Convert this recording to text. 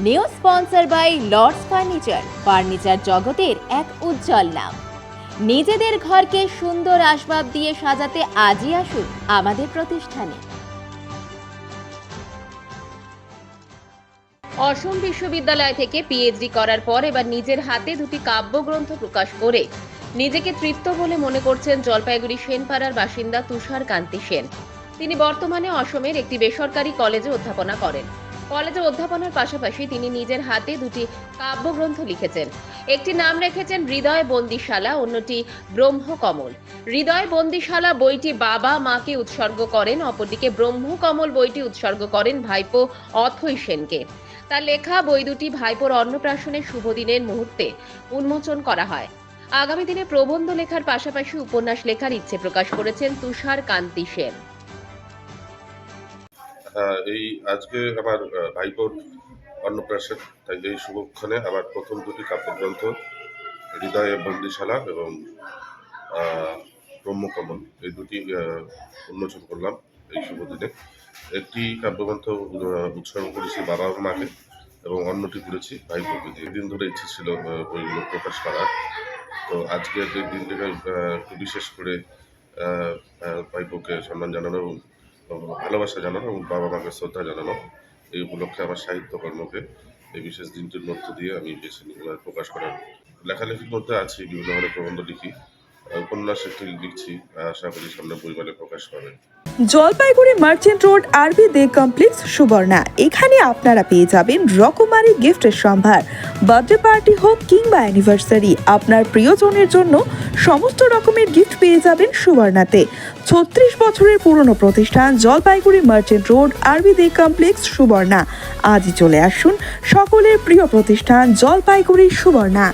New sponsor by Lords furniture জগতের এক উজ্জ্বল নাম। নিজেদের ঘরকে সুন্দর আসবাব দিয়ে সাজাতে আজই আসুন আমাদের প্রতিষ্ঠানে। অসম বিশ্ববিদ্যালয় থেকে পিএইচডি করার পর এবার নিজের হাতে দুটি কাব্যগ্রন্থ প্রকাশ করে নিজেকে তৃপ্ত বলে মনে করছেন জলপাইগুড়ি সেনপাড়ার বাসিন্দা তুষার কান্তি সেন। তিনি বর্তমানে অসমের একটি বেসরকারি কলেজে অধ্যাপনা করেন। কলেজে অধ্যাপনার পাশাপাশি তিনি নিজের হাতে দুটি কাব্যগ্রন্থ লিখেছেন। একটি নাম রেখেছেন হৃদয় বন্দিশালা, অন্যটি ব্রহ্মকমল। হৃদয় বন্দিশালা বইটি বাবা মাকে উৎসর্গ করেন, অপরদিকে ব্রহ্মকমল বইটি উৎসর্গ করেন ভাইপো অথৈ সেনকে। তার লেখা বই দুটি ভাইপোর অন্নপ্রাশনের শুভ দিনের মুহূর্তে উন্মোচন করা হয়। আগামী দিনে প্রবন্ধ লেখার পাশাপাশি উপন্যাস লেখার ইচ্ছে প্রকাশ করেছেন তুষার কান্তি সেন। এই আজকে আমার ভাইপোর অন্নপ্রাশন, তাই এই শুভক্ষণে আমার প্রথম দুটি কাব্যগ্রন্থ হৃদয়ে বন্দিশালা এবং ব্রহ্মকমল এই দুটি উন্মোচন করলাম এই শুভ দিনে। একটি কাব্যগ্রন্থ উৎসর্গ করেছি বাবা মাকে এবং অন্যটি করেছি ভাইপোকে। দিন ধরে ইচ্ছে ছিল বইগুলো প্রকাশ করার, তো আজকের এই দিনটাকে একটু বিশেষ করে ভাইপোকে সম্মান জানানো এবং ভালোবাসা জানানো এবং বাবা মাকে শ্রদ্ধা জানানো, এই উপলক্ষে আমার সাহিত্যকর্মকে এই বিশেষ দিনটির মধ্য দিয়ে আমি বেছে প্রকাশ করার লেখালেখির মধ্যে আছি। বিভিন্ন ধরনের প্রবন্ধ লিখি, উপন্যাস একটি লিখছি, আশা করি সামনে বইমেলে প্রকাশ পাবে। জলপাইগুড়ি মার্চেন্ট রোড আরবি দে কমপ্লেক্স সুবর্ণা। এখানে আপনারা পেয়ে যাবেন রকমারি গিফটের সম্ভার। বার্থডে পার্টি হোক কিংবা অ্যানিভার্সারি, আপনার প্রিয়জনের জন্য সমস্ত রকমের গিফট পেয়ে যাবেন সুবর্ণাতে। 36 বছরের পুরনো প্রতিষ্ঠান জলপাইগুড়ি মার্চেন্ট রোড আরবি দে কমপ্লেক্স সুবর্ণা। আজই চলে আসুন সকলের প্রিয় প্রতিষ্ঠান জলপাইগুড়ি সুবর্ণা।